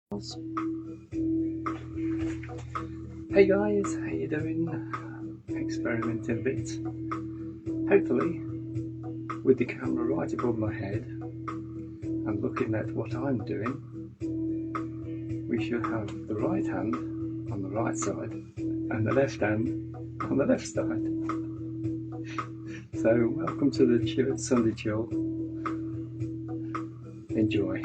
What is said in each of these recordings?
Hey guys, how you doing? Experimenting a bit. Hopefully, with the camera right above my head and looking at what I'm doing, we should have the right hand on the right side and the left hand on the left side. So welcome to the Sunday Chill. Enjoy.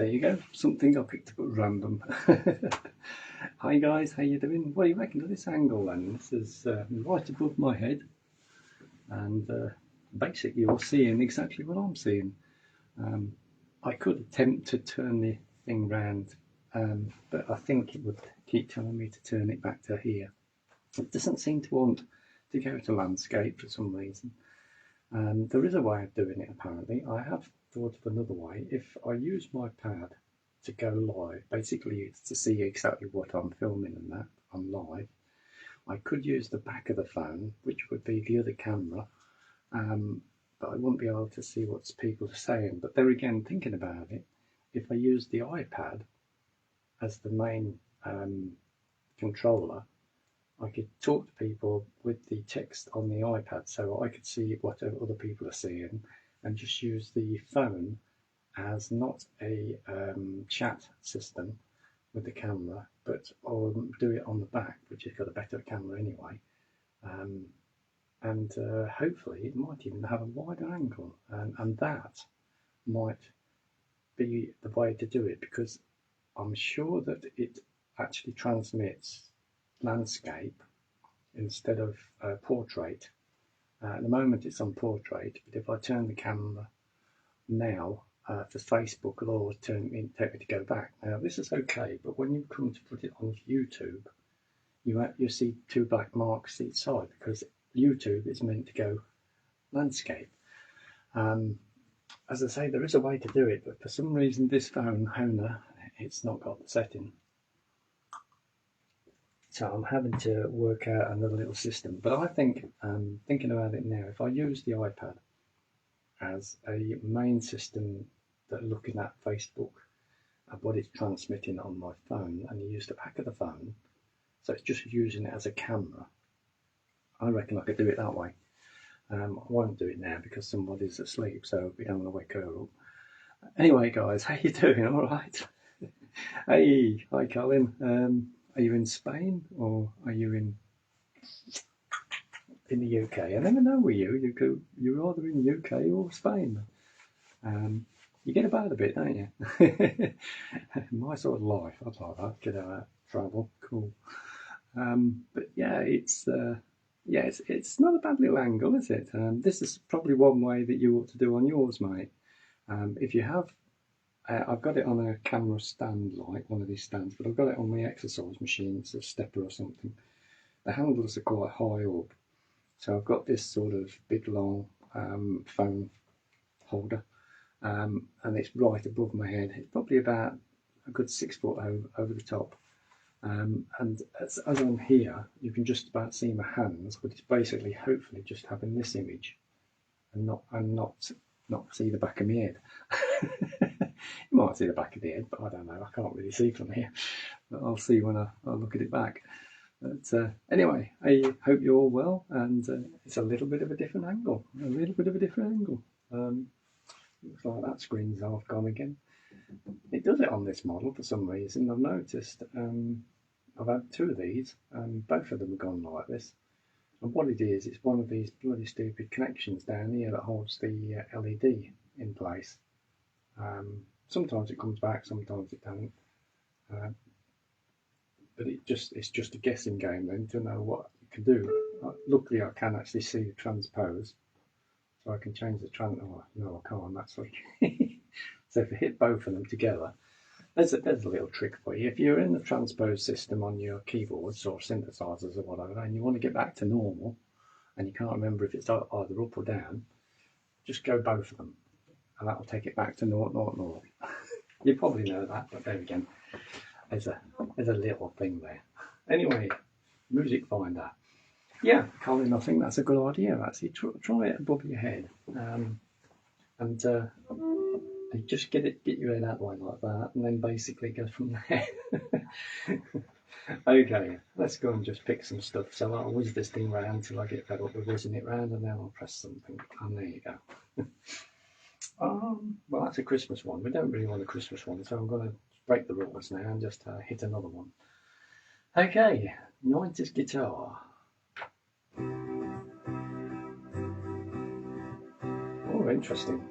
there you go, something I picked up at random. Hi guys, how you doing? What do you reckon of this angle then? This is right above my head, and basically you're seeing exactly what I'm seeing. I could attempt to turn the thing round, but I think it would keep telling me to turn it back to here. It doesn't seem to want to go to landscape for some reason. There is a way of doing it apparently. I have thought of another way. If I use my pad to go live, basically it's to see exactly what I'm filming and that I'm live, I could use the back of the phone, which would be the other camera, but I wouldn't be able to see what people are saying. But there again, thinking about it, if I use the iPad as the main controller, I could talk to people with the text on the iPad, so I could see what other people are seeing, and just use the phone as not a chat system with the camera, but do it on the back, which has got a better camera anyway. And hopefully it might even have a wider angle, and that might be the way to do it, because I'm sure that it actually transmits landscape instead of portrait. At the moment it's on portrait, but if I turn the camera now for Facebook, it'll always take me to go back. Now this is okay, but when you come to put it on YouTube, you see two black marks each side, because YouTube is meant to go landscape. As I say, there is a way to do it, but for some reason this phone owner, it's not got the setting. So I'm having to work out another little system. But I think, thinking about it now, if I use the iPad as a main system that looking at Facebook and what it's transmitting on my phone, and you use the back of the phone, so it's just using it as a camera, I reckon I could do it that way. I won't do it now because somebody's asleep, so we don't want to wake her up. Anyway guys, how you doing? All right? Hey, hi Colin. Are you in Spain or are you in the UK? I never know with you. You're either in the UK or Spain. You get about a bit, don't you? My sort of life, I'd like that. Get out, travel, cool. But yeah, it's not a bad little angle, is it? This is probably one way that you ought to do on yours, mate. If you have, I've got it on a camera stand, like one of these stands, but I've got it on my exercise machine, it's a stepper or something. The handles are quite high up, so I've got this sort of big long phone holder, and it's right above my head. It's probably about a good 6 foot over the top. And as I'm here, you can just about see my hands, but it's basically hopefully just having this image and not see the back of my head. You might see the back of the head, but I don't know. I can't really see from here. But I'll see when I look at it back. But anyway, I hope you're all well, and it's a little bit of a different angle. Looks like that screen's half gone again. It does it on this model for some reason. I've noticed. I've had two of these, and both of them have gone like this. And what it is, it's one of these bloody stupid connections down here that holds the LED in place. Sometimes it comes back, sometimes it doesn't. But it's just a guessing game then to know what you can do. Luckily, I can actually see the transpose, so I can change the oh no, I can't actually. So if I hit both of them together, there's a little trick for you. If you're in the transpose system on your keyboards or synthesizers or whatever, and you want to get back to normal, and you can't remember if it's either up or down, just go both of them, and that will take it back to 0, 0, 0. You probably know that, but there again, there's a little thing there. Anyway, music finder. Yeah, Colin, I think that's a good idea. Actually, try it above your head, and just get your head out the way like that, and then basically go from there. Okay, let's go and just pick some stuff. So I'll whiz this thing round till I get fed up with whizzing it round, and then I'll press something, and there you go. Well, that's a Christmas one. We don't really want a Christmas one, so I'm going to break the rules now and just hit another one. Okay, 90s guitar. Oh, interesting.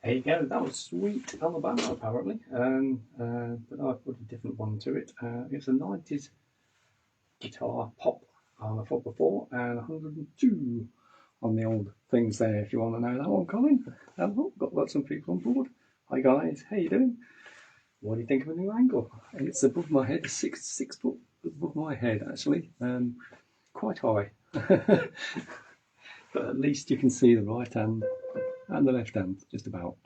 There you go, that was Sweet Alabama apparently, but I've put a different one to it. It's a 90s guitar pop on a 4x4 and 102 on the old things there, if you want to know that one, Colin. Hello, got some people on board. Hi guys, how you doing? What do you think of a new angle? It's above my head, six foot above my head actually, quite high. But at least you can see the right hand and the left hand, just about.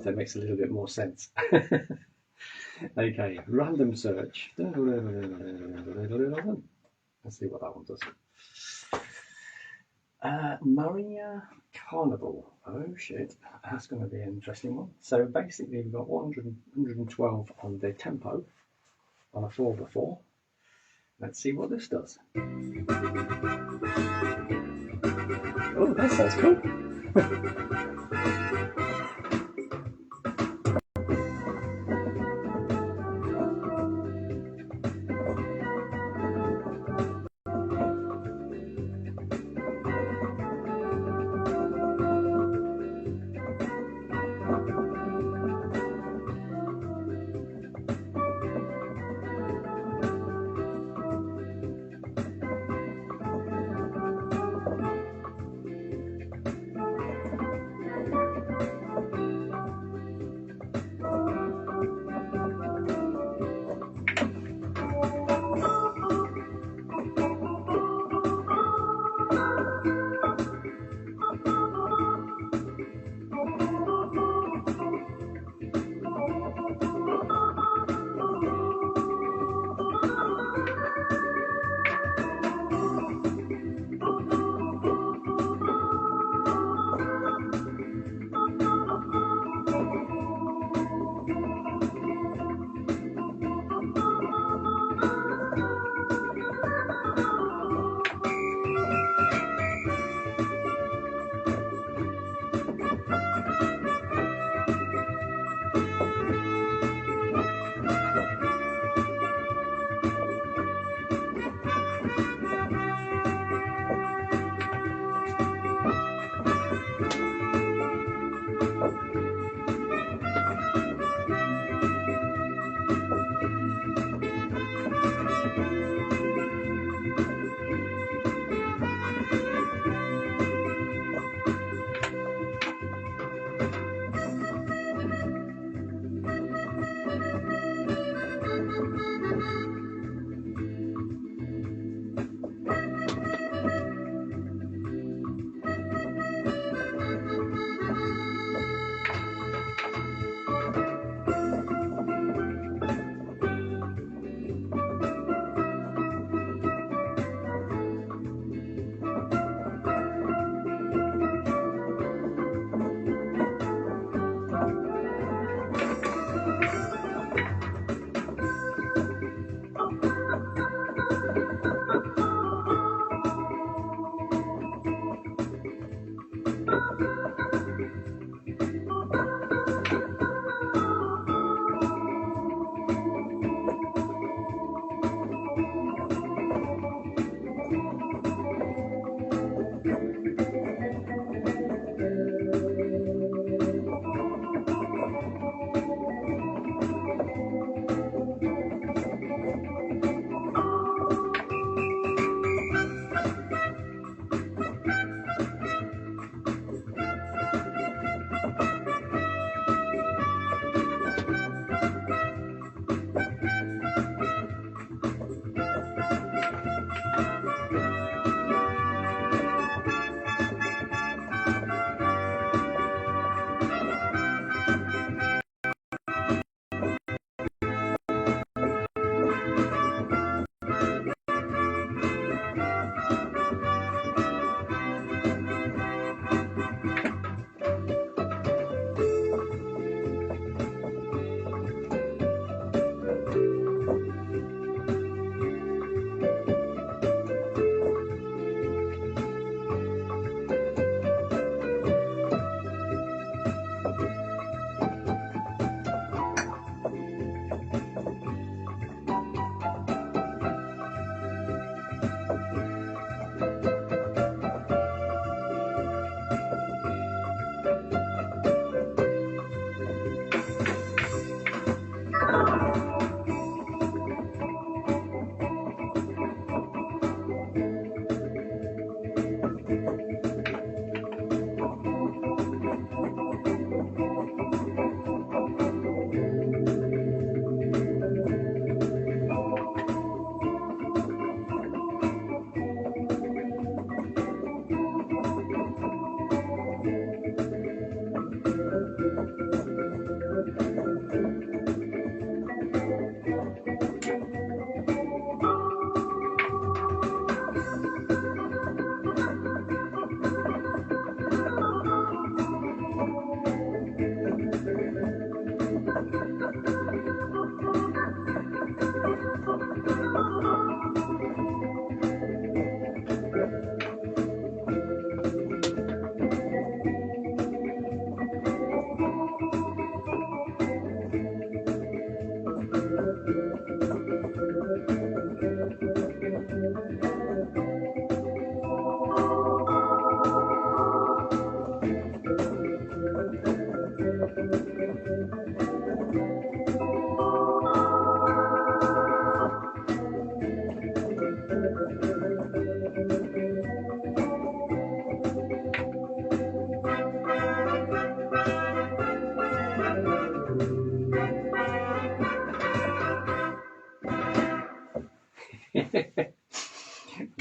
So it makes a little bit more sense. Okay, random search. Let's see what that one does. Maria Carnival. Oh shit, that's going to be an interesting one. So basically we've got 112 on the tempo on a 4x4. Let's see what this does. Oh, that sounds cool.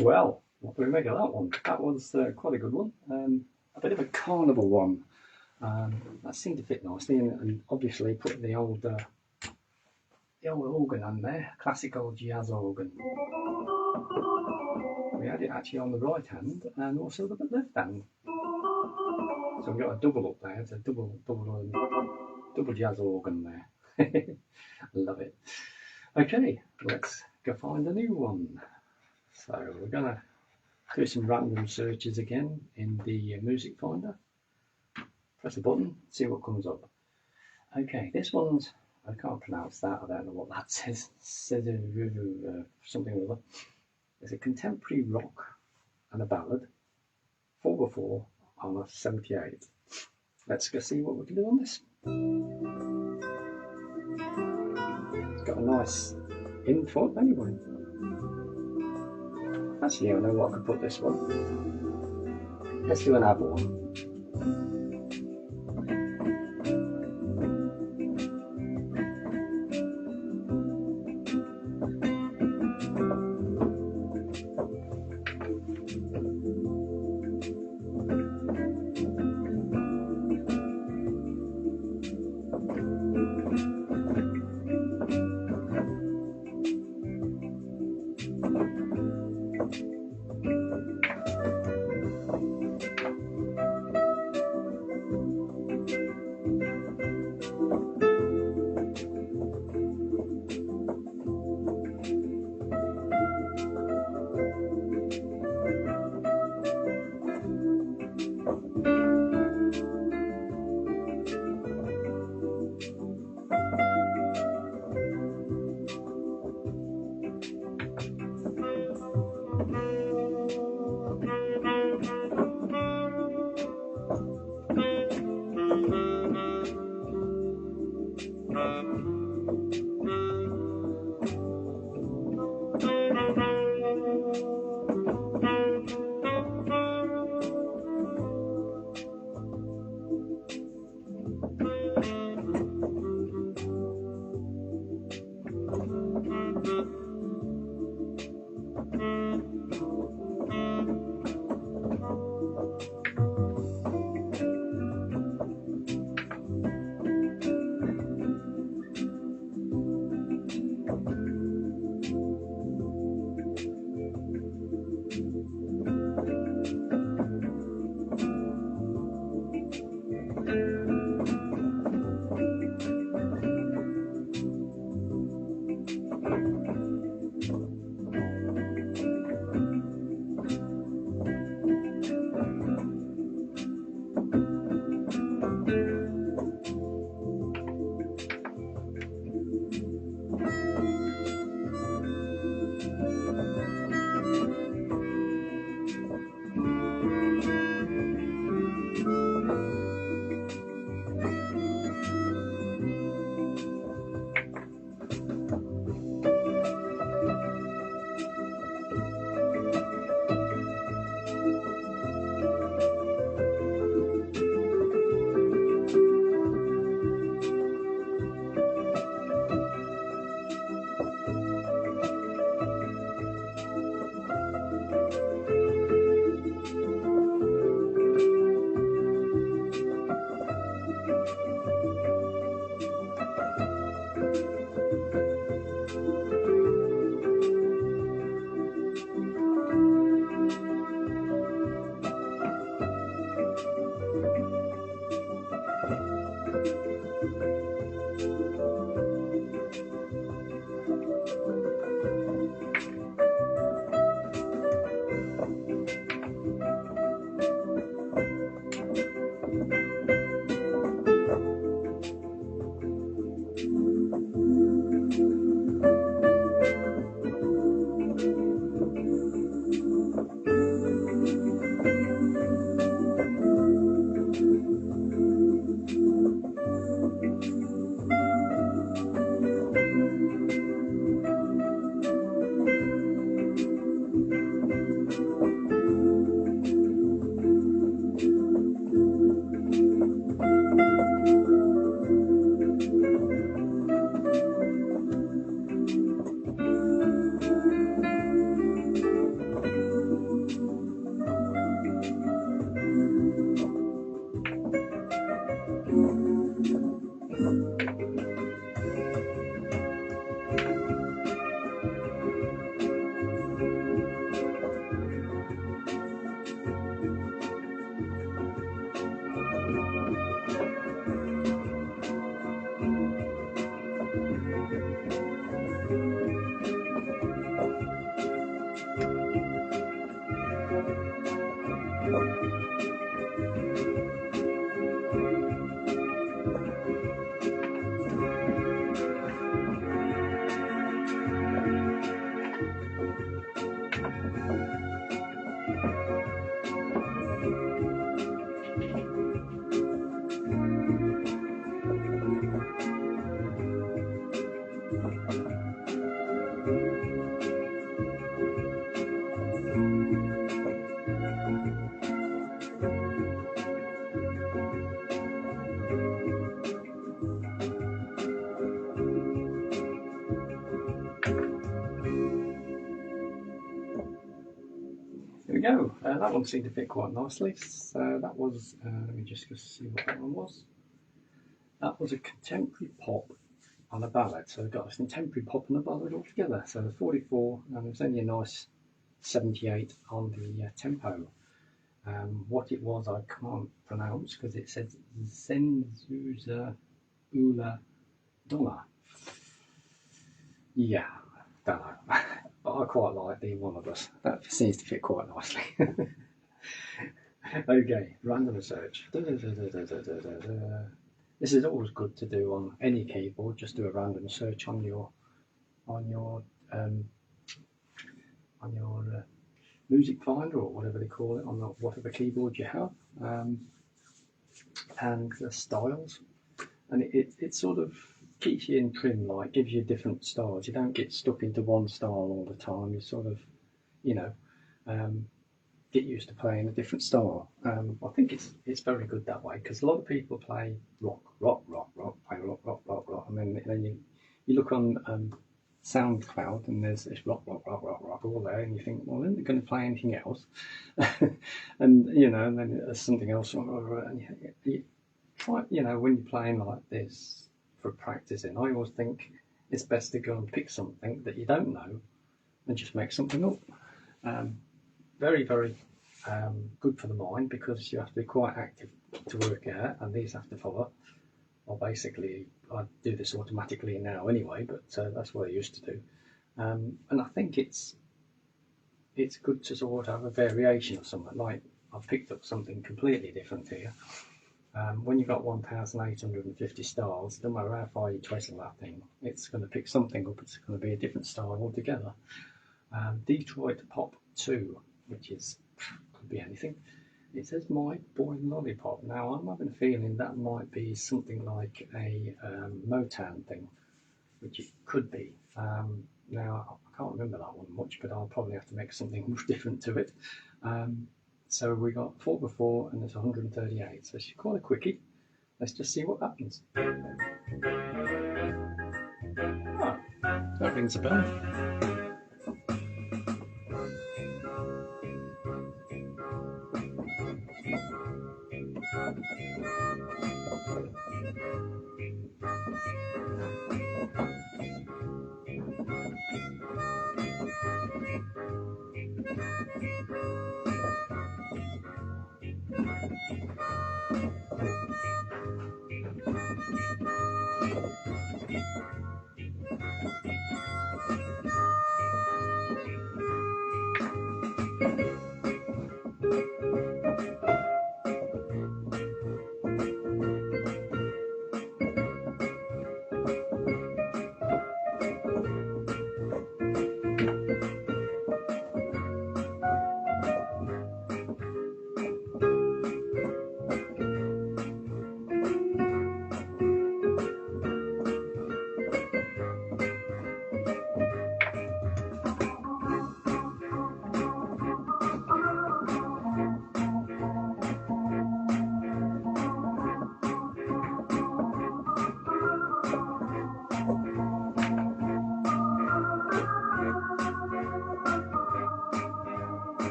Well, what do we make of that one? That was quite a good one. A bit of a carnival one. That seemed to fit nicely, and obviously putting the old organ on there, classic old jazz organ. We had it actually on the right hand and also the left hand. So we've got a double up there. It's a double jazz organ there. Love it. Okay, let's go find a new one. So we're gonna do some random searches again in the music finder. Press a button, see what comes up. Okay, this one's, I can't pronounce that, I don't know what that says. Something or other. It's a contemporary rock and a ballad, 4x4 on a 78. Let's go see what we can do on this. It's got a nice input anyway. Actually, I know what I could put this one. Let's do an ab one. that one seemed to fit quite nicely. So that was, let me just see what that one was. That was a contemporary pop on a ballad. So we've got a contemporary pop and a ballad all together. So the 44, and there's only a nice 78 on the tempo. What it was I can't pronounce because it says Zenzuza Ula Donna. Yeah, don't know. But I quite like the One of Us. That seems to fit quite nicely. Okay, random search. This is always good to do on any keyboard. Just do a random search on your music finder or whatever they call it on whatever keyboard you have, and the styles, and it sort of keeps you in trim, like gives you different styles. You don't get stuck into one style all the time. You sort of, you know, get used to playing a different style. I think it's very good that way, because a lot of people play rock, play rock, and then you look on SOUNDCLOUD and there's this rock all there, and you think, well, isn't it going to play anything else? And you know, and then there's something else, and you try, you know, when you're playing like this for practicing, I always think it's best to go and pick something that you don't know and just make something up. Very good for the mind, because you have to be quite active to work out, and these have to follow. Well, basically, I do this automatically now anyway, but that's what I used to do. And I think it's good to sort of have a variation of something. Like I've picked up something completely different here. When you've got 1,850 styles, no matter how far you twistle that thing, it's going to pick something up. It's going to be a different style altogether. Detroit Pop 2, which is could be anything. It says My Boy Lollipop. Now I'm having a feeling that might be something like a Motown thing, which it could be. Now I can't remember that one much, but I'll probably have to make something different to it. So we got 4x4 and there's 138, so it's quite a quickie. Let's just see what happens. Oh, that rings a bell.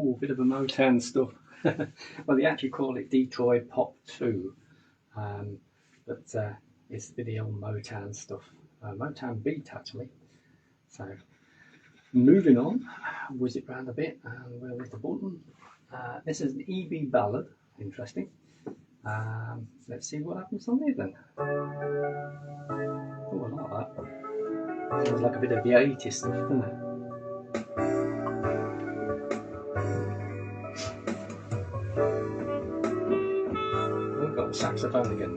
Oh, a bit of a Motown stuff. Well, they actually call it Detroit Pop 2, but it's the old Motown stuff. Motown beat, actually. So, moving on, whiz it round a bit, and we'll hit the button. This is an EB ballad, interesting. Let's see what happens on there then. Oh, I like that. Sounds like a bit of the 80s stuff, doesn't it? We've got the saxophone again.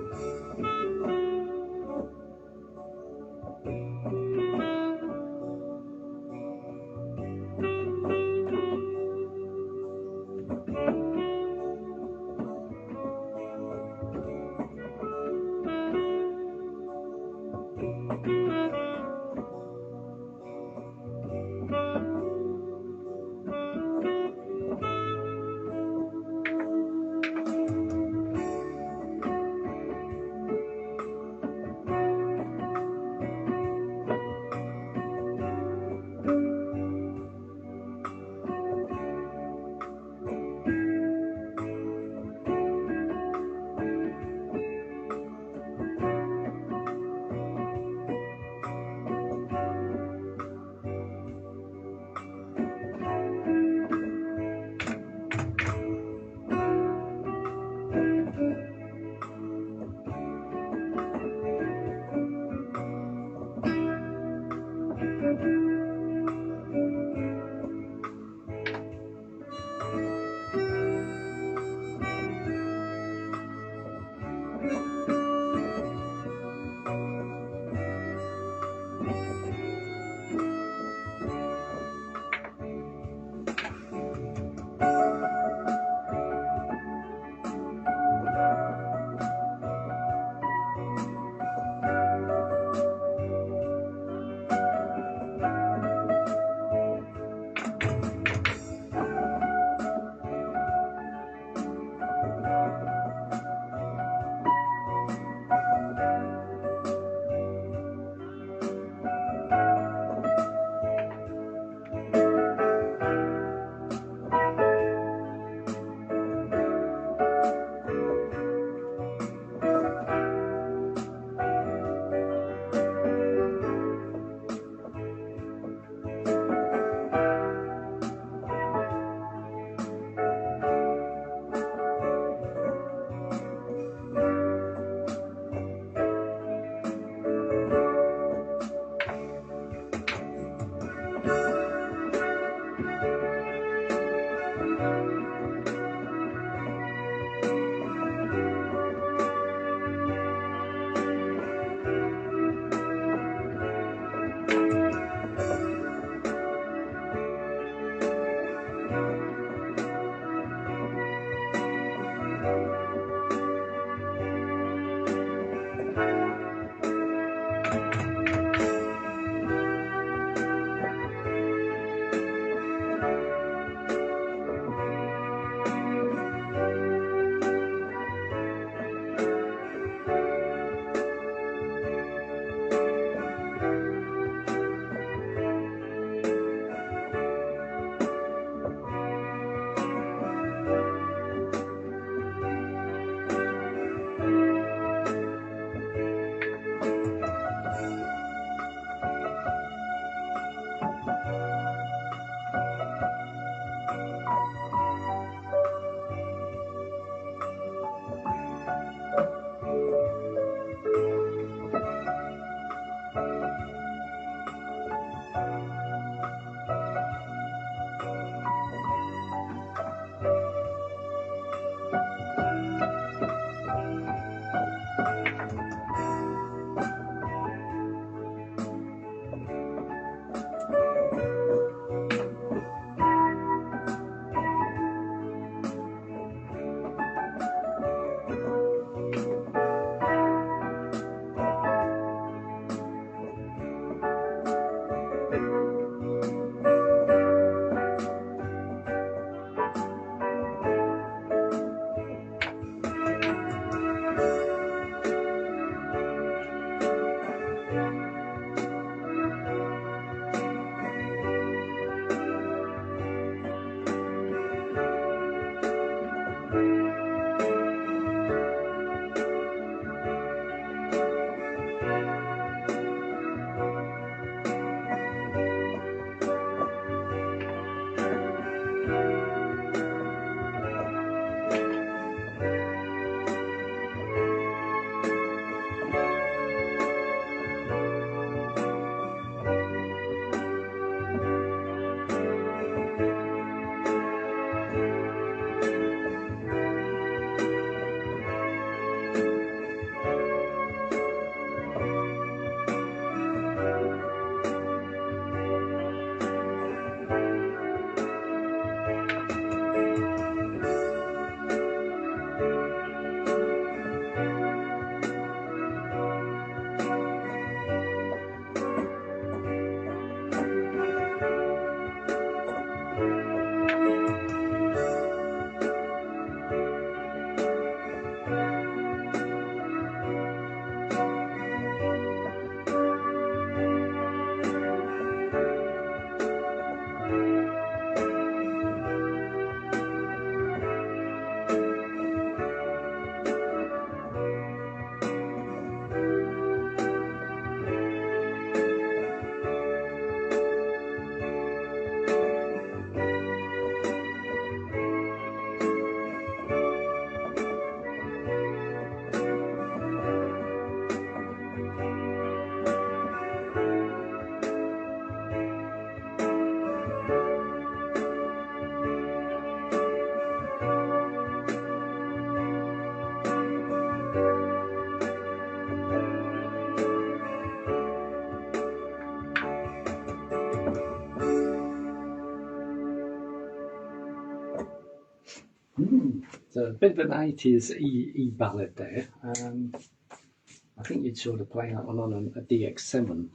It's a bit of an 80s E ballad there. I think you'd sort of play that one on a DX7.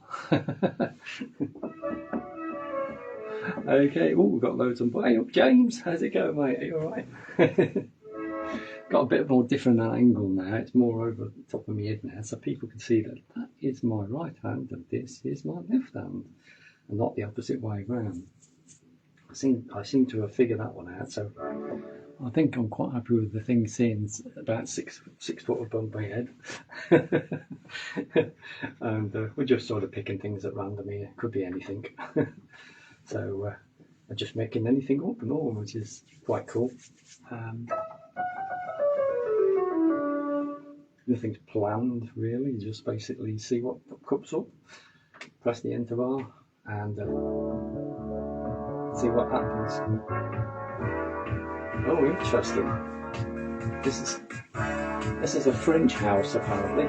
Okay, oh, we've got loads on. Hey up, James, how's it going, mate? Are you alright? Got a bit more different angle now, it's more over the top of my head now, so people can see that that is my right hand and this is my left hand, and not the opposite way around. I seem to have figured that one out, so I think I'm quite happy with the thing seeing about six foot above my head. And we're just sort of picking things at random here, could be anything. So I'm just making anything up and all, which is quite cool. Nothing's planned really, you just basically see what comes up, press the enter bar and see what happens. Oh, interesting. This is a French house apparently.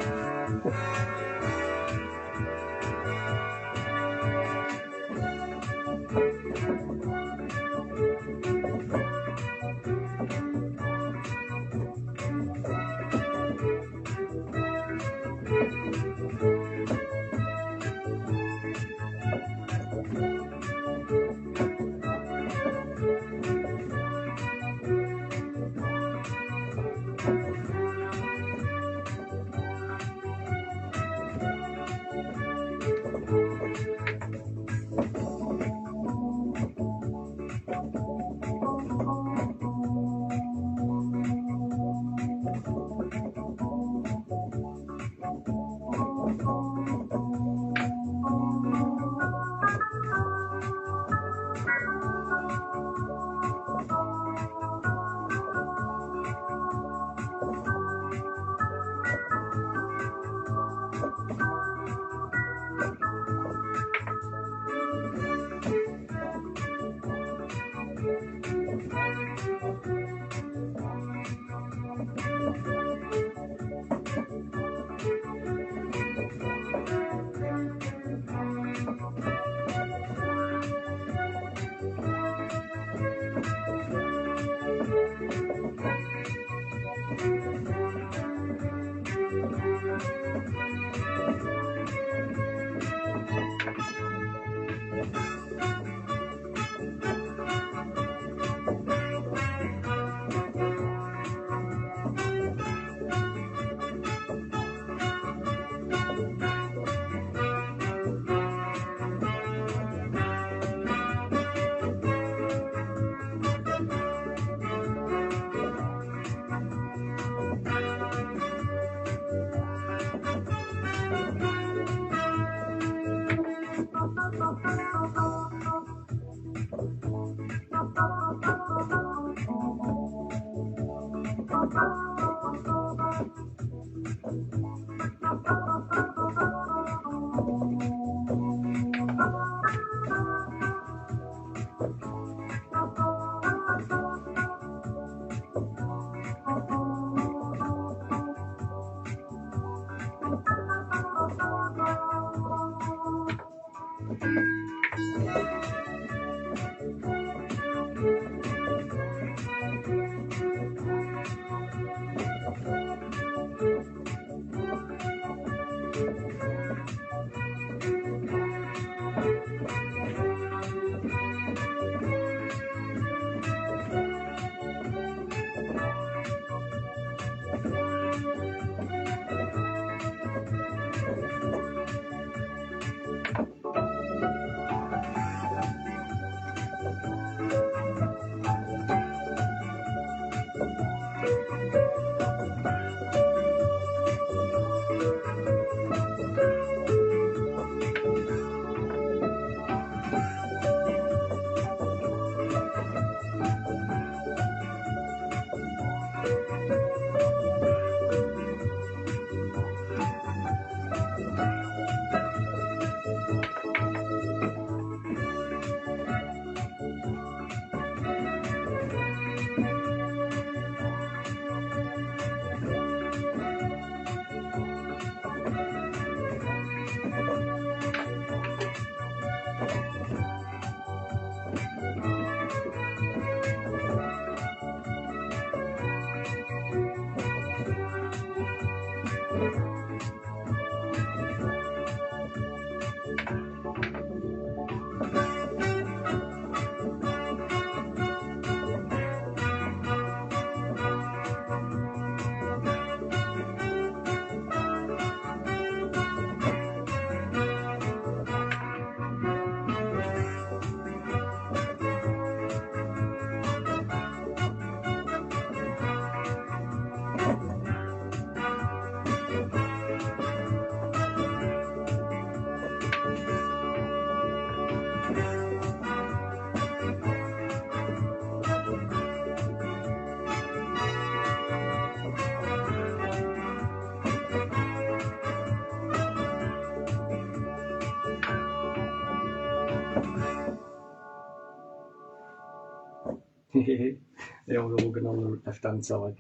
The old organ on the left-hand side.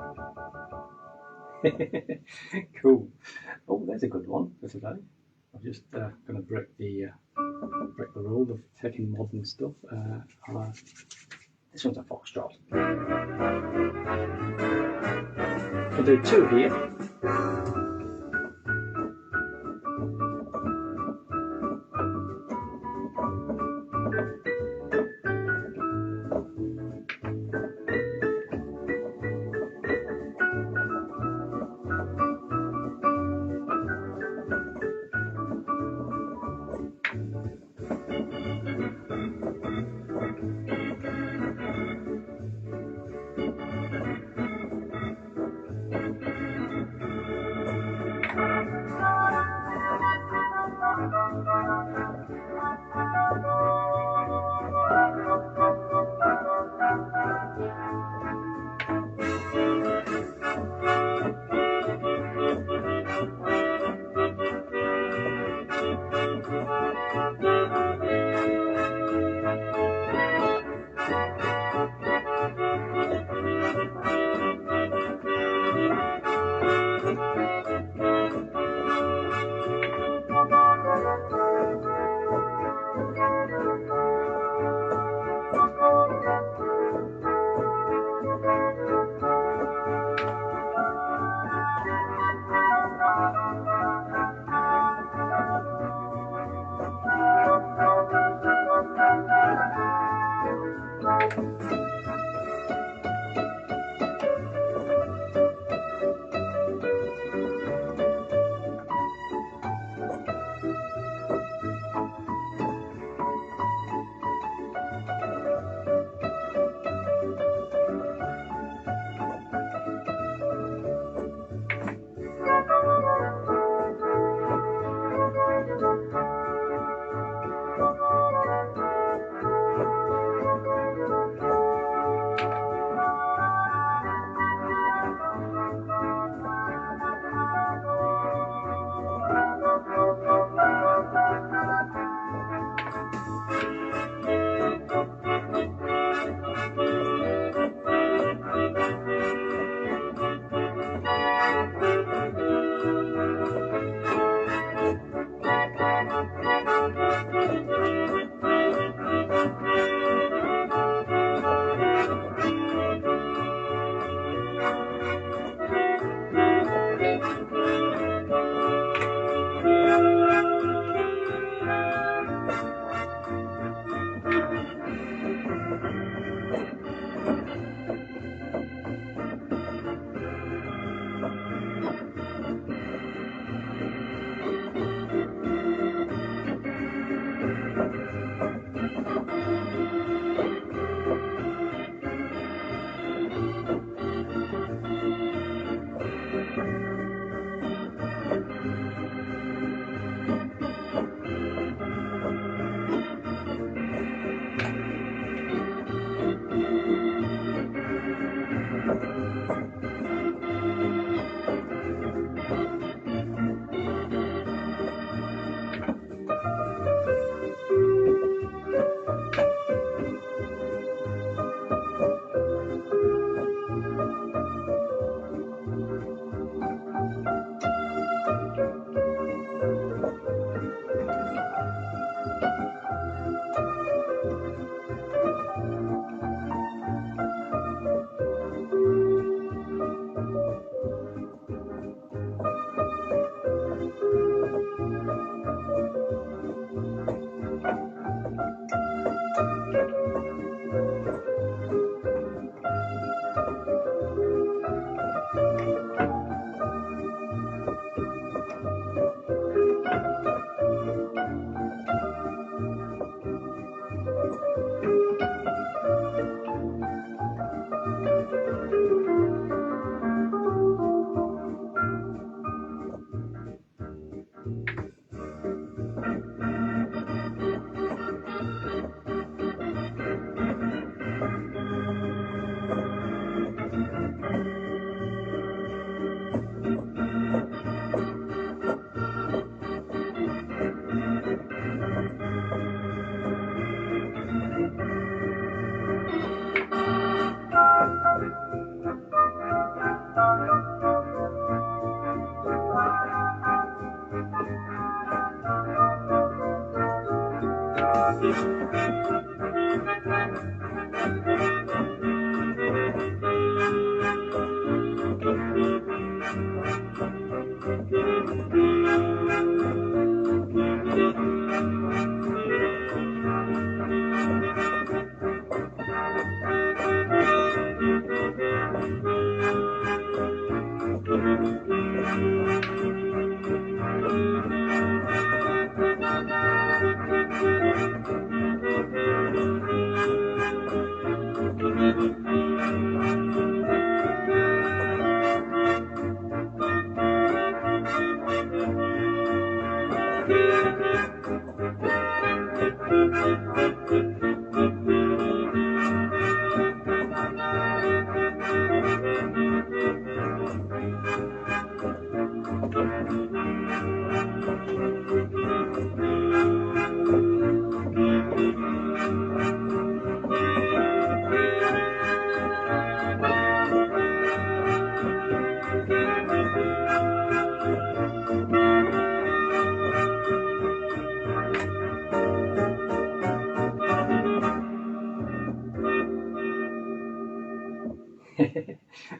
Cool. Oh, there's a good one for today. I'm just going to break the rule of taking modern stuff. This one's a foxtrot. I'll do two here.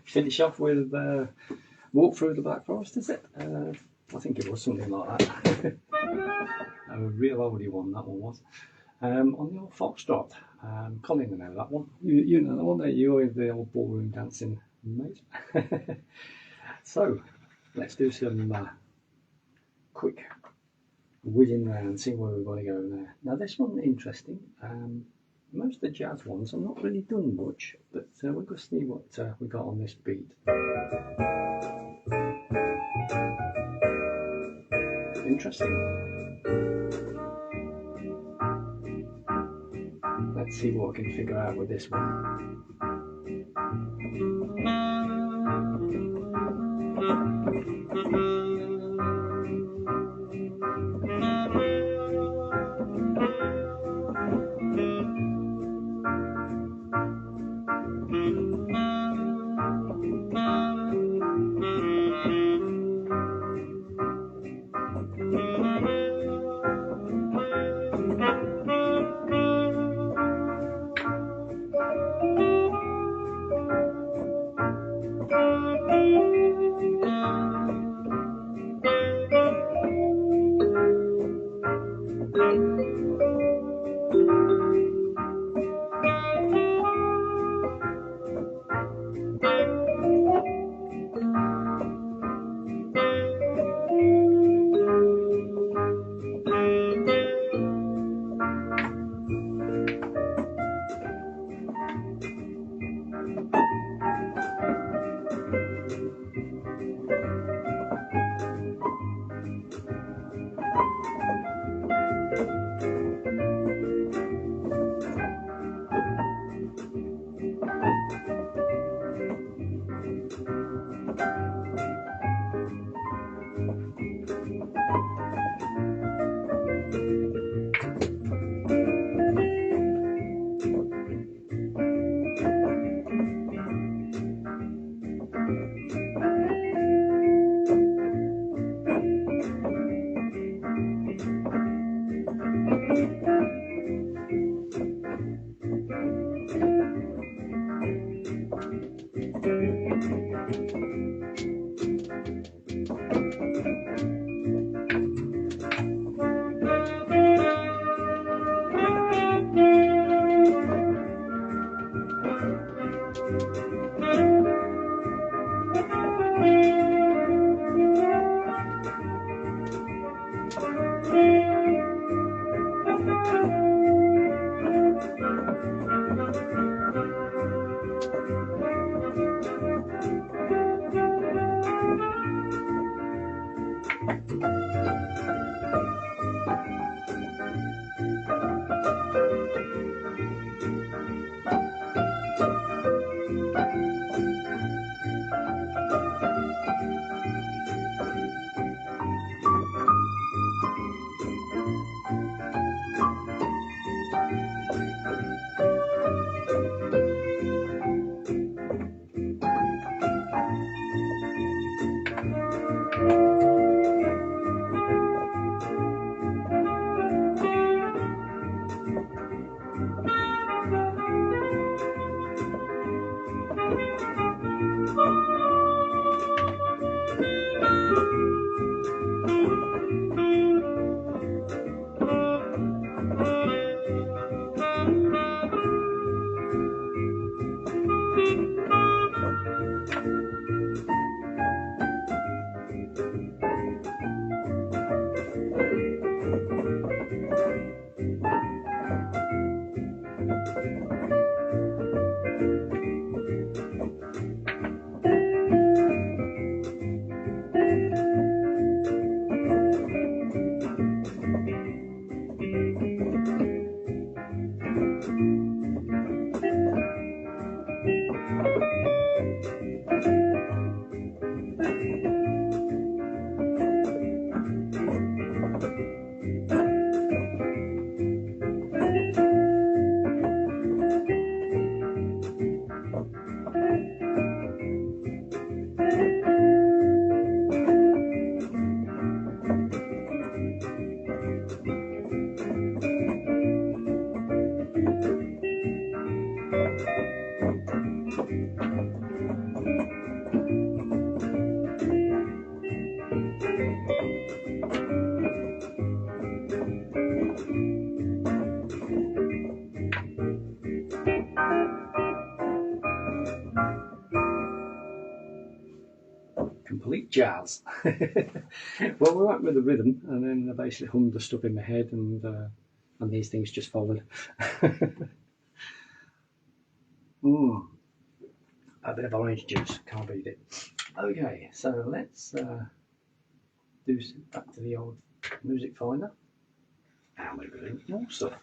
finish off with Walk Through the Black Forest, is it? I think it was something like that. A real oldie one, that one was. On the old Foxtrot. Colin will know that one. You know the one that you're the old ballroom dancing mate. So, let's do some quick whizzing around, see where we're going to go there. Now this one interesting. Most of the jazz ones I've not really done much, but we're going to see what we got on this beat. Interesting. Let's see what we can figure out with this one. complete jazz. Well, we went with the rhythm, and then I basically hummed the stuff in my head, and these things just followed. A bit of orange juice, can't beat it. Okay, so let's do back to the old music finder, and we're going to more stuff.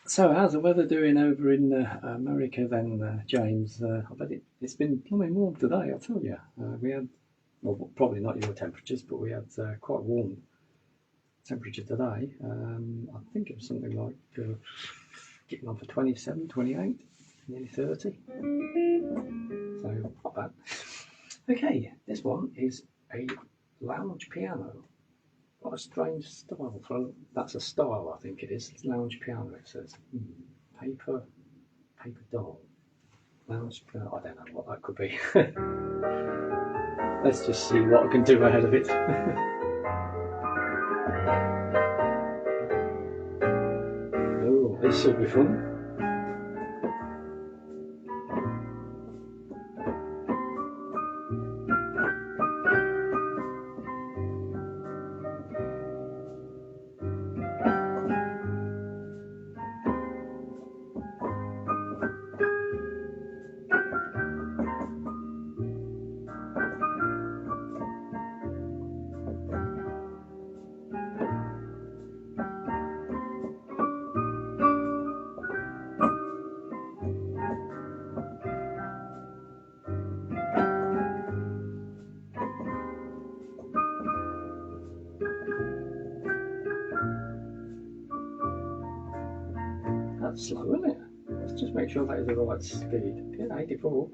So how's the weather doing over in America then, James? I bet it's been plumbing warm today, I'll tell you. We had, well, probably not your temperatures, but we had quite a warm temperature today. I think it was something like getting on for 27, 28, nearly 30. So not bad. Okay, this one is a lounge piano. What a strange style. That's a style, I think it is. It's lounge piano, it says. Paper doll. Lounge piano. I don't know what that could be. Let's just see what I can do ahead of it. Oh, this should be fun. That's slow, isn't it? Let's just make sure that is the right speed. Yeah, 84.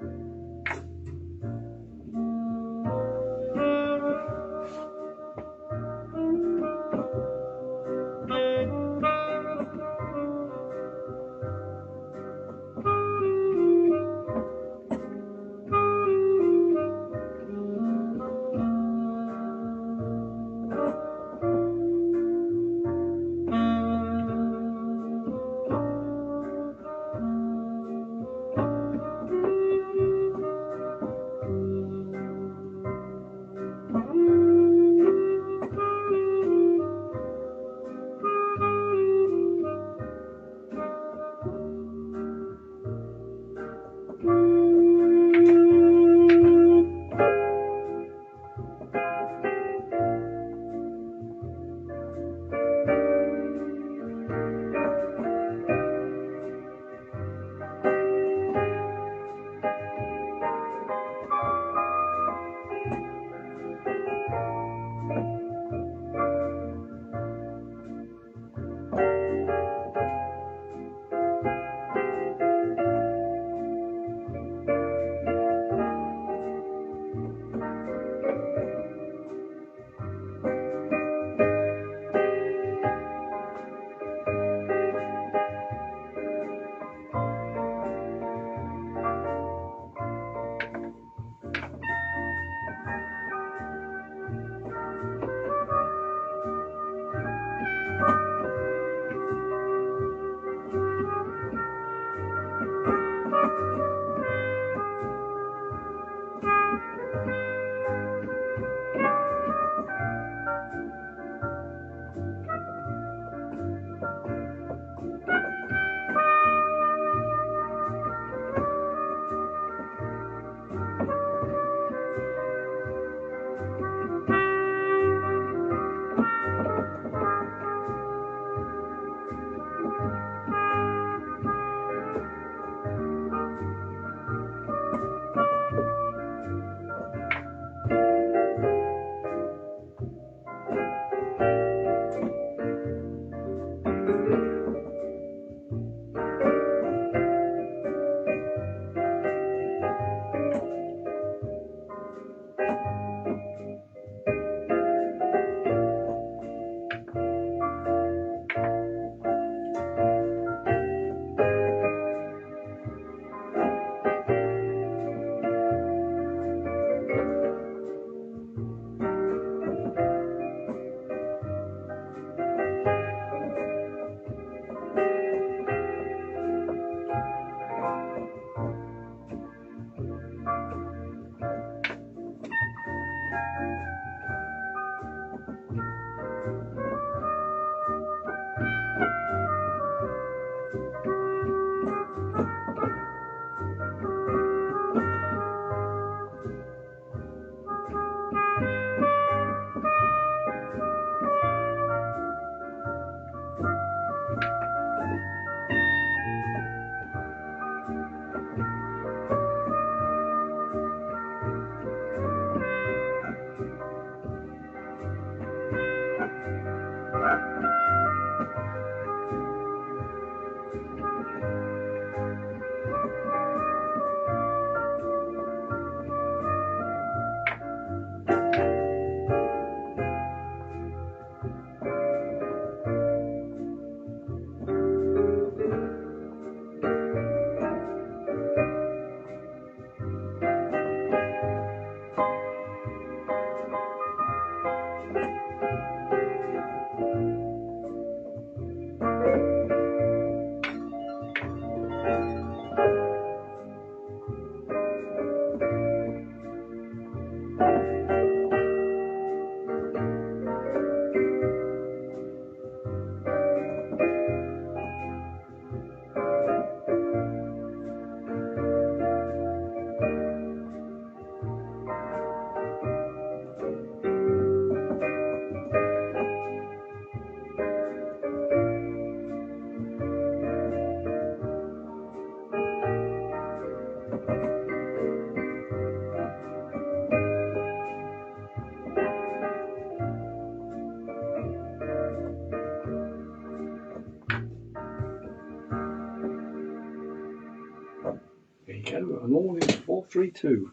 432,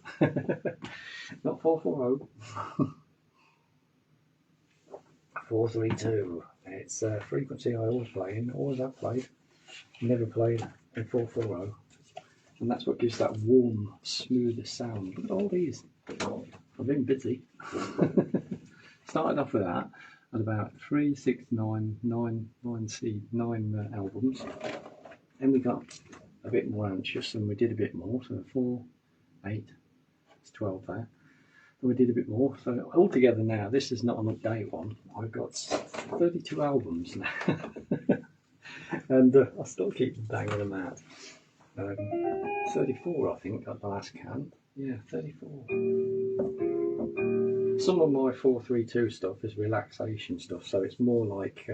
not 440. 432. It's a frequency I always play in, always have played. Never played in 440. And that's what gives that warm, smooth sound. Look at all these. I've been busy. Started off with that at about 3, 6, 9, 9, 9C, 9 albums. Then we got a bit more anxious and we did a bit more. So 4, 8, it's 12 there. And we did a bit more. So altogether now, this is not an update one. I've got 32 albums now. And I still keep banging them out. 34 I think at the last count. Yeah, 34. Some of my 432 stuff is relaxation stuff, so it's more like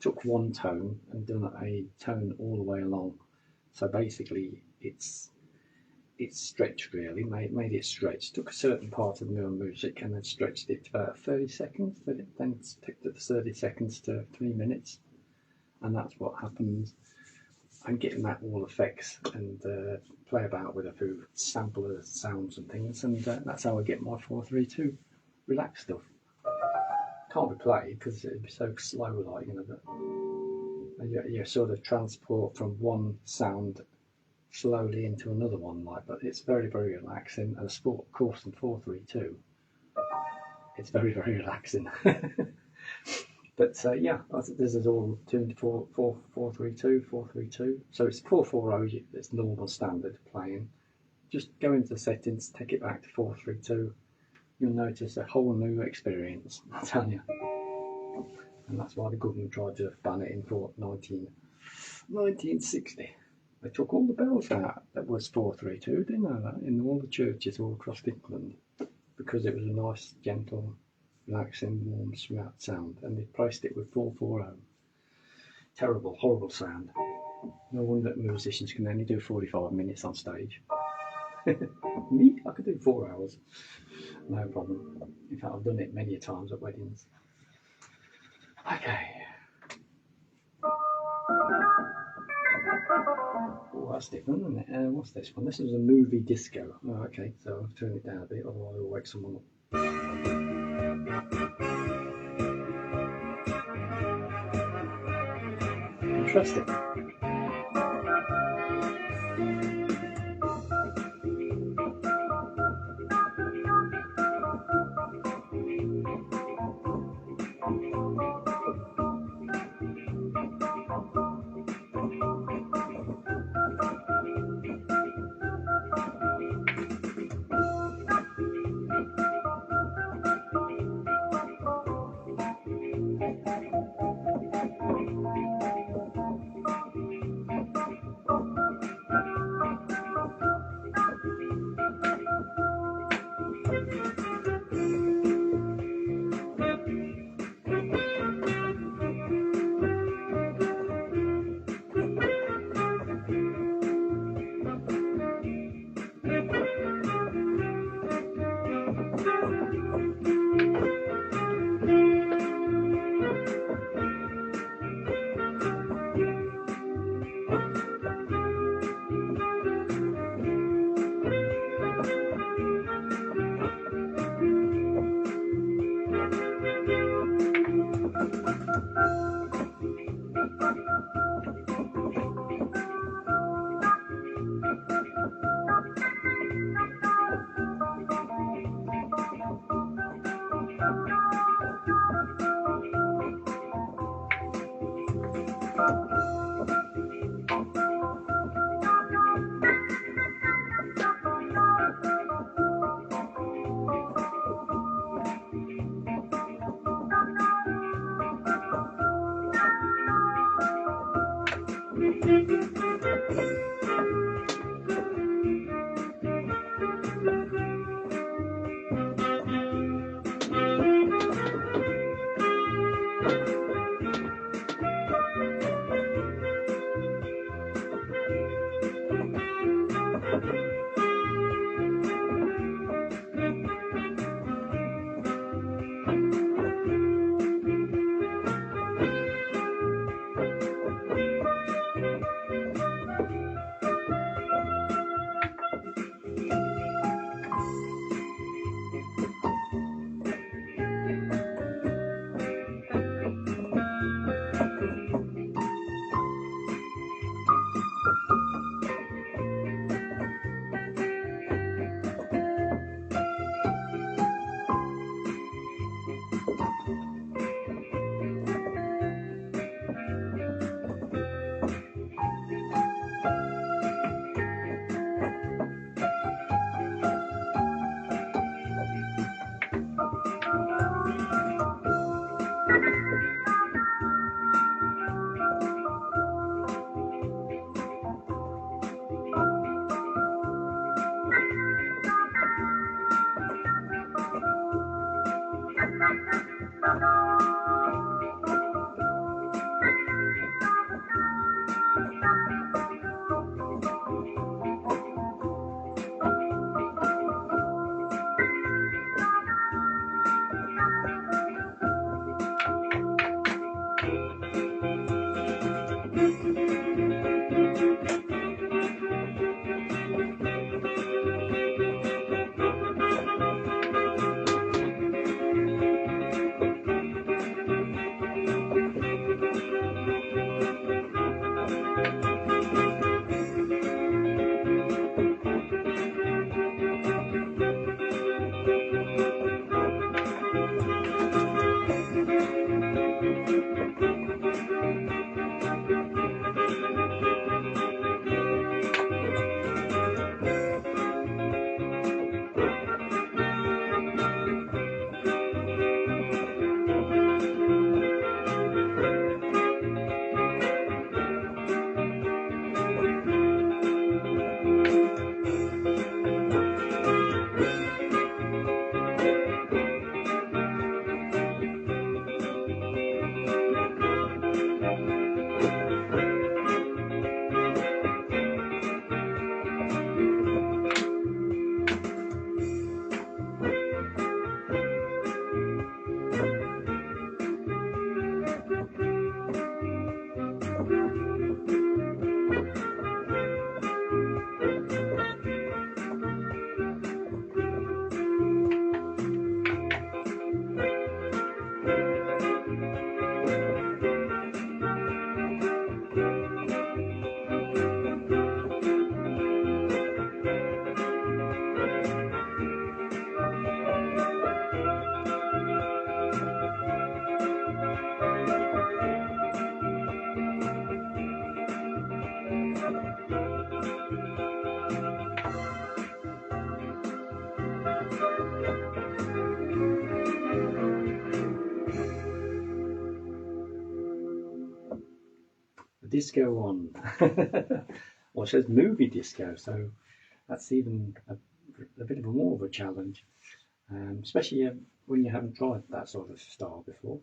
took one tone and done a tone all the way along. So basically it's stretched really, made it stretch. Took a certain part of the music and then stretched it to about 30 seconds, but it then took the 30 seconds to 3 minutes. And that's what happens. I'm getting that all effects and play about with a few sampler sounds and things, and that's how I get my 432 relaxed stuff. Can't be played because it'd be so slow, like, you know, that you sort of transport from one sound slowly into another one, like. But it's very, very relaxing, and of course in 432 it's very, very relaxing. But yeah, this is all tuned to 432. So it's 440, it's normal standard playing. Just go into the settings, take it back to 432. You'll notice a whole new experience, I tell you. And that's why the government tried to ban it in 1960. They took all the bells out that was 432, didn't know that, in all the churches all across England, because it was a nice, gentle, relaxing, warm, smooth sound, and they replaced it with 440. Terrible, horrible sound. No wonder that musicians can only do 45 minutes on stage. Me, I could do 4 hours, no problem. In fact, I've done it many times at weddings. Okay. Oh, that's different, isn't it? What's this one? This is a movie disco. Oh, okay, so I'll turn it down a bit, otherwise I'll wake someone up. Interesting. disco on. Well, it says movie disco, so that's even a bit of more of a challenge, especially when you haven't tried that sort of style before.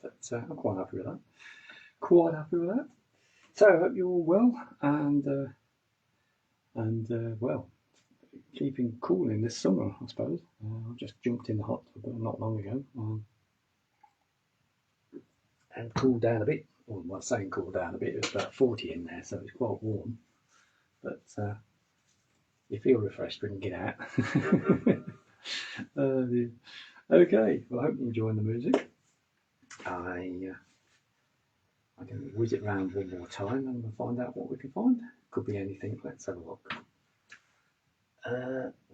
But I'm quite happy with that. Quite happy with that. So I hope you're all well and well, keeping cool in this summer, I suppose. I just jumped in the hot tub not long ago and cooled down a bit. Well, I'm not saying cooled down a bit, it was about 40 in there, so it's quite warm. But you feel refreshed when you get out. Okay, well, I hope you're enjoying the music. I can whiz it round one more time and we'll find out what we can find. Could be anything. Let's have a look.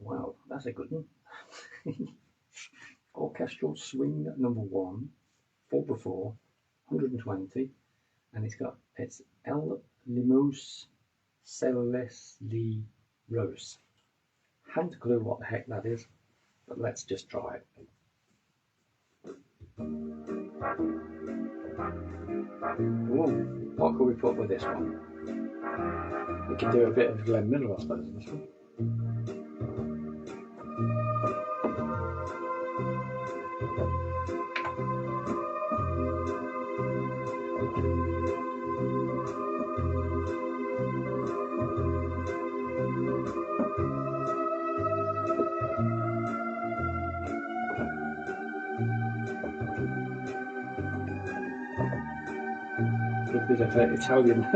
Wow, that's a good one. Orchestral Swing number 1, 4x4, 120, and it's El Limos Celesli Rose. Haven't a clue what the heck that is, but let's just try it. Ooh, what could we put with this one? We can do a bit of Glenn Miller, I suppose, in this one. A bit of Italian.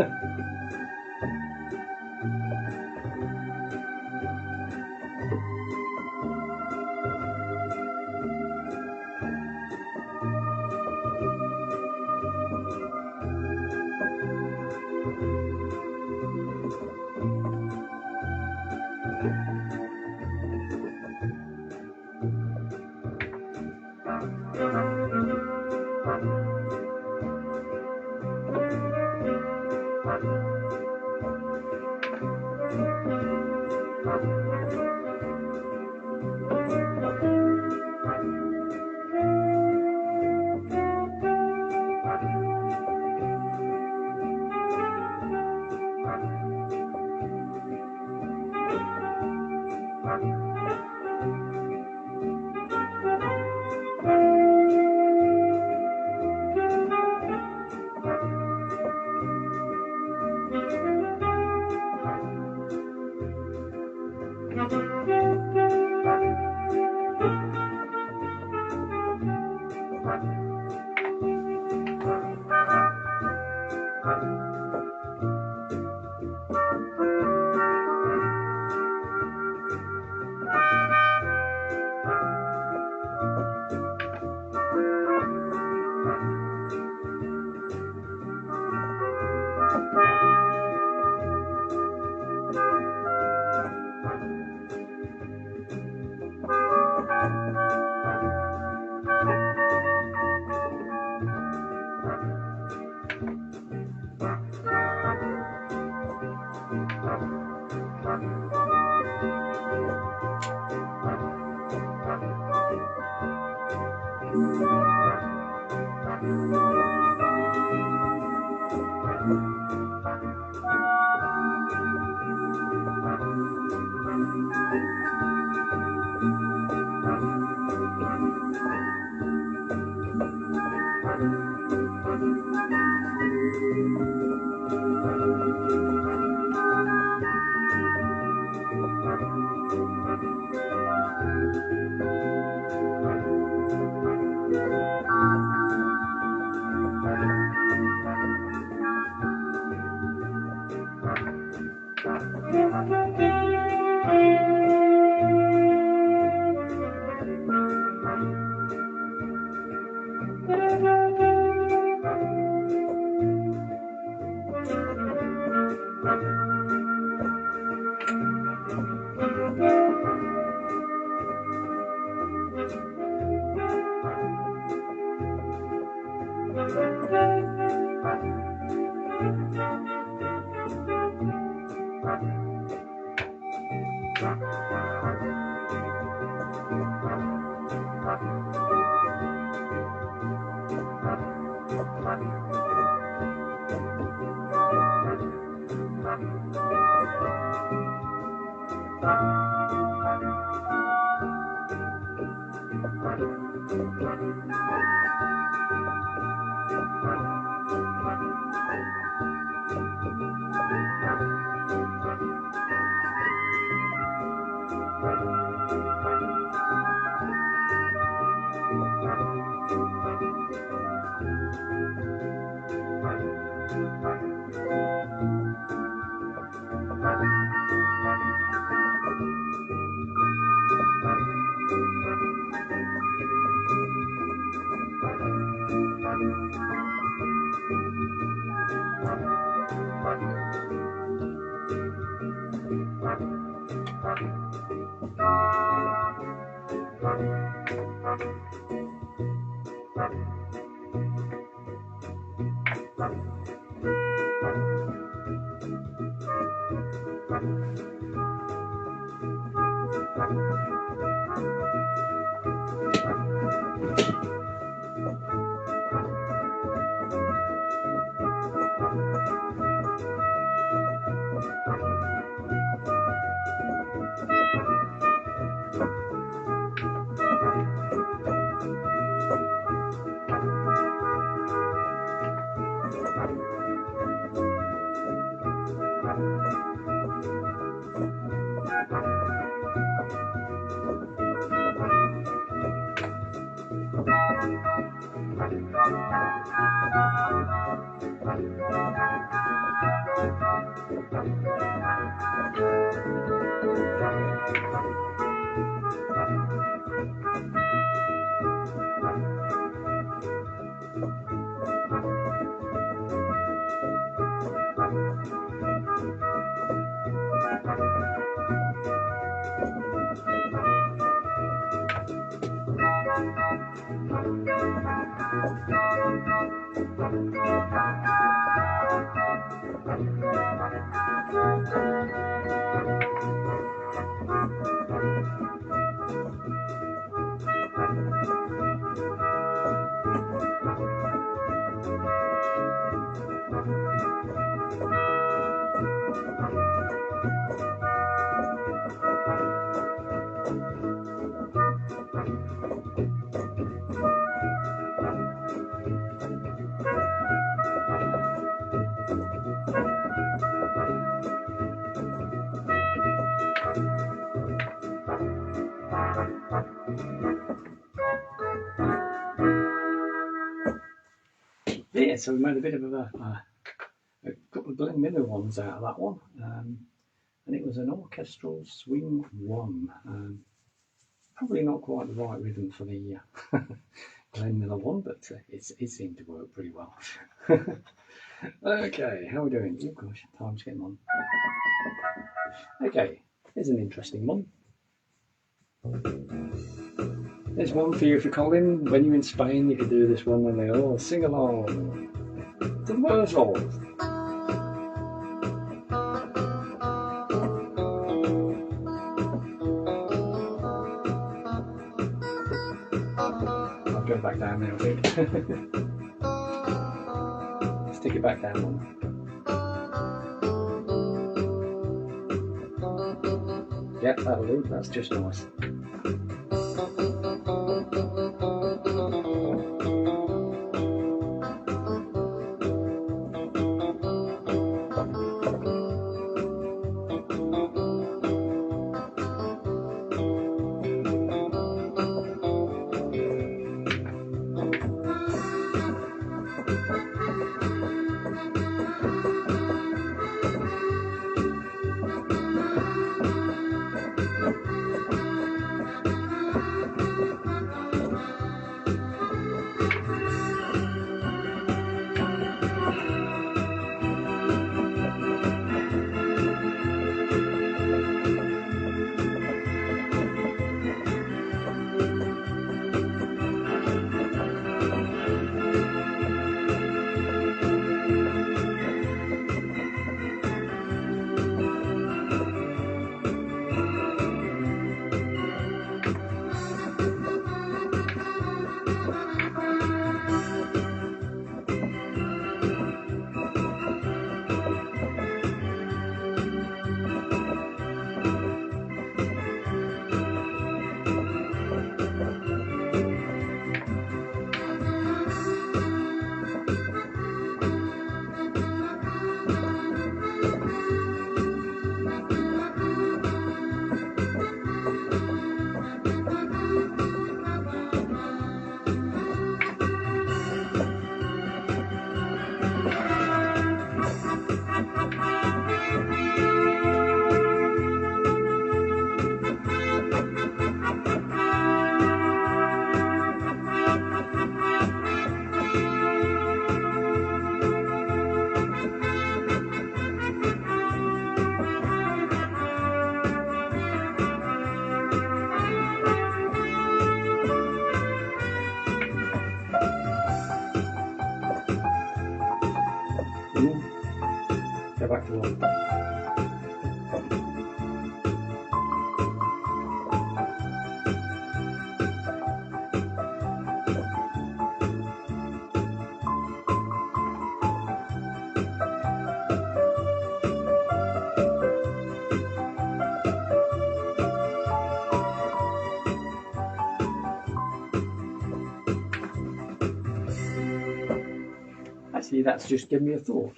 Yeah, so we made a bit of a couple of Glen Miller ones out of that one, and it was an orchestral swing one. Probably not quite the right rhythm for the Glen Miller one, but it seemed to work pretty well. Okay, how are we doing? Oh gosh, time's getting on. Okay, here's an interesting one. There's one for you for Colin. When you're in Spain, you could do this one and they all sing along to the words roll. I'll go back down now, I think. Stick it back down one. Yep, that'll do. That's just nice. back to one. Actually, that's just given me a thought.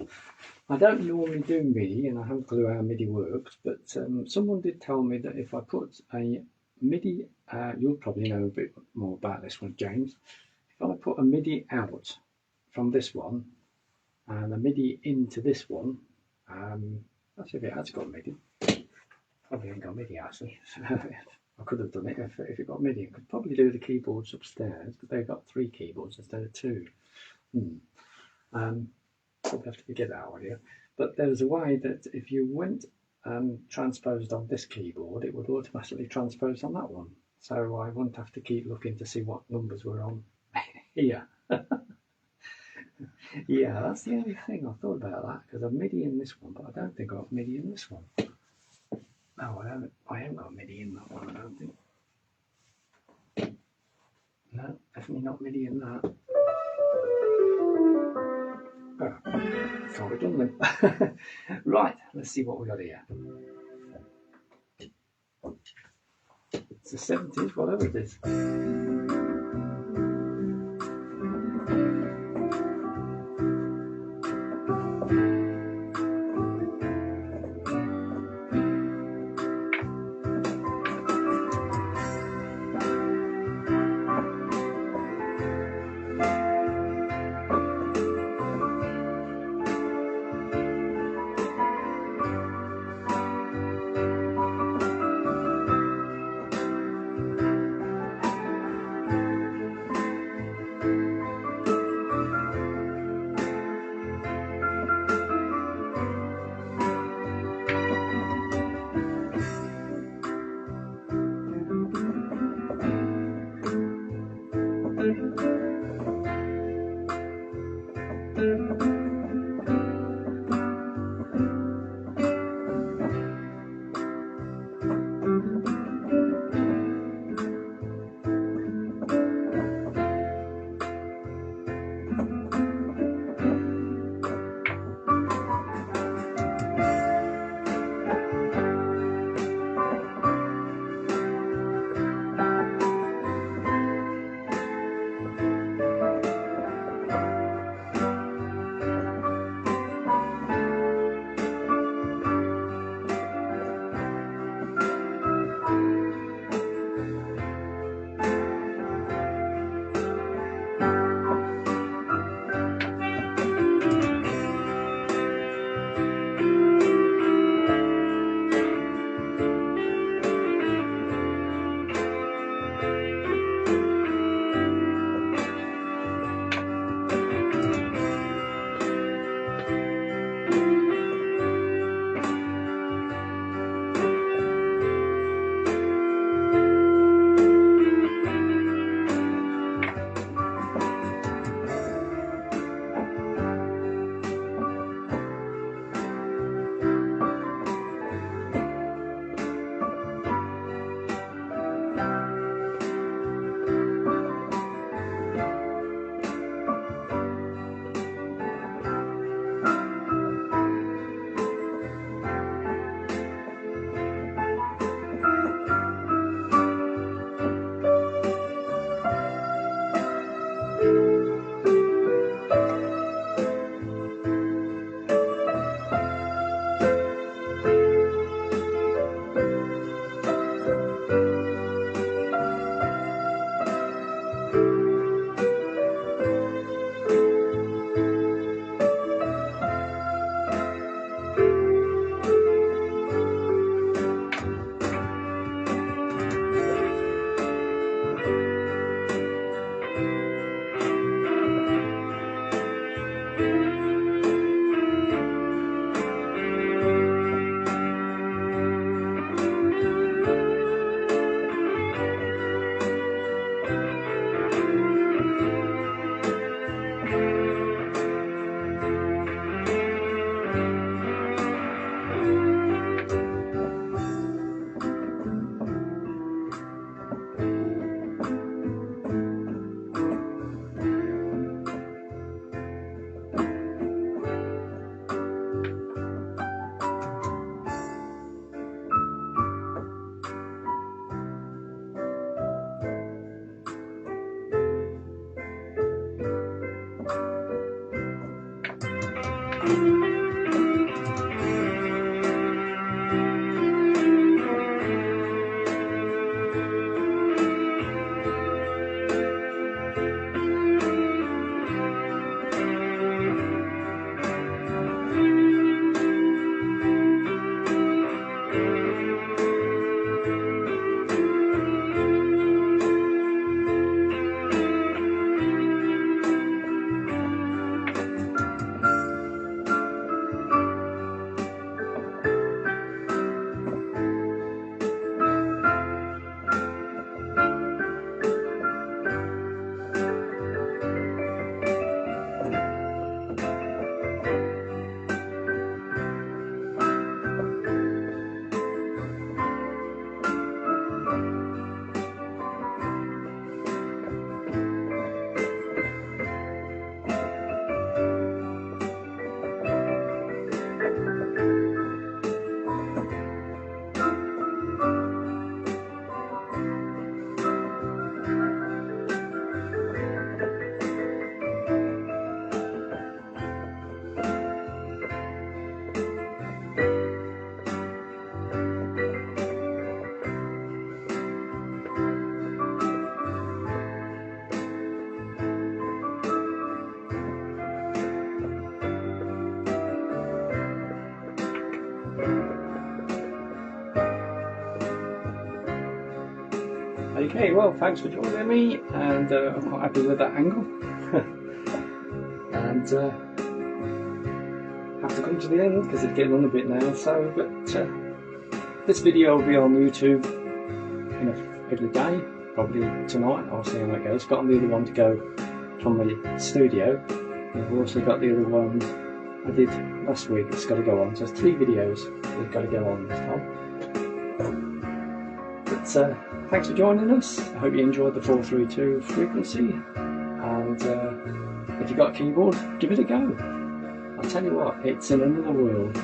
I don't normally do MIDI, and I haven't a clue how MIDI works, but someone did tell me that if I put a MIDI, you'll probably know a bit more about this one, James. If I put a MIDI out from this one and a MIDI into this one, that's if it has got MIDI. Probably ain't got MIDI actually. I could have done it if it got MIDI. I could probably do the keyboards upstairs, but they've got 3 keyboards instead of 2. Probably have to forget that idea. But there's a way that if you went transposed on this keyboard, it would automatically transpose on that one. So I wouldn't have to keep looking to see what numbers were on here. Yeah, that's the only thing I thought about that, because I've MIDI in this one, but I don't think I've got MIDI in this one. No, I haven't got MIDI in that one, I don't think. No, definitely not MIDI in that. Oh, can't be done then. Right, let's see what we got here. It's the 70s, whatever it is. Okay, well, thanks for joining me, and I'm quite happy with that angle. And have to come to the end because it's getting on a bit now. So, but this video will be on YouTube every day, probably tonight. I'll see how it goes. Got the other one to go from the studio. I've also got the other one I did last week. It's got to go on. So there's 3 videos we've got to go on this time. But thanks for joining us. I hope you enjoyed the 432 frequency. And if you've got a keyboard, give it a go. I'll tell you what, it's in another world.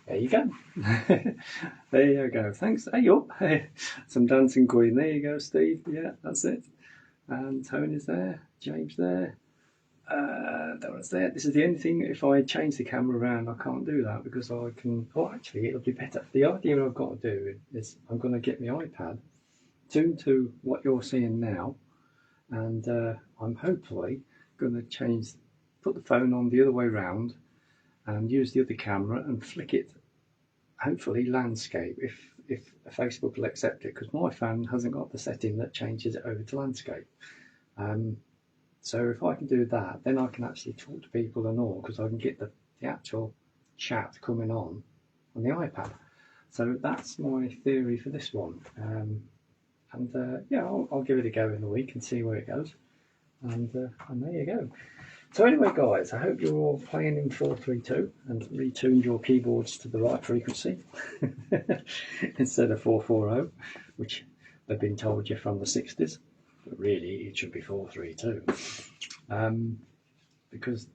There you go. There you go. Thanks. Hey, up. Hey, some dancing queen. There you go, Steve. Yeah, that's it. And Tony's there. James there. That one's there. This is the only thing. If I change the camera around, I can't do that because I can. Oh, actually, it'll be better. The idea I've got to do is I'm going to get my iPad tuned to what you're seeing now, and I'm hopefully going to put the phone on the other way round, and use the other camera and flick it, hopefully landscape, if Facebook will accept it, because my phone hasn't got the setting that changes it over to landscape. So if I can do that, then I can actually talk to people and all, because I can get the actual chat coming on the iPad. So that's my theory for this one. Yeah, I'll give it a go in the week and see where it goes. And there you go. So anyway, guys, I hope you're all playing in 432 and retuned your keyboards to the right frequency instead of 440, which they've been told you from the 60s. But really, it should be 432. Because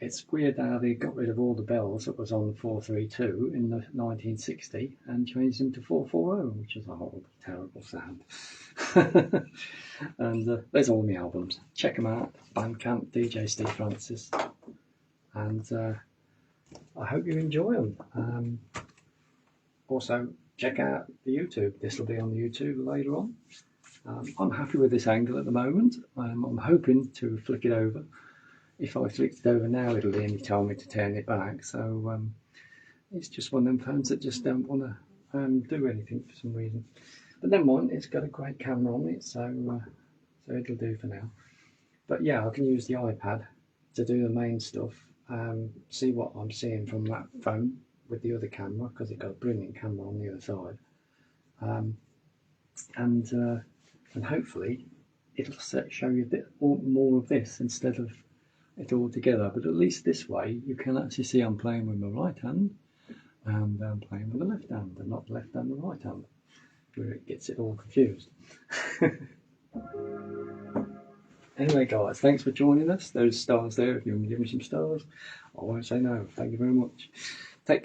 it's weird how they got rid of all the bells that was on the 432 in the 1960 and changed them to 440, which is a horrible, terrible sound. And there's all my albums. Check them out. BANDCAMP, DJ Steve Francis. And I hope you enjoy them. Also, check out the YouTube. This will be on the YouTube later on. I'm happy with this angle at the moment. I'm hoping to flick it over. If I flicked it over now, it'll only tell me to turn it back. So it's just one of them phones that just don't want to do anything for some reason. But never mind, it's got a great camera on it, so it'll do for now. But yeah, I can use the iPad to do the main stuff, see what I'm seeing from that phone with the other camera, because it's got a brilliant camera on the other side. And hopefully it'll show you a bit more of this instead of it all together. But at least this way you can actually see I'm playing with my right hand. and playing with the left hand and not the left and the right hand, where it gets it all confused. Anyway guys, thanks for joining us. Those stars there, if you want to give me some stars, I won't say no. Thank you very much. Take care.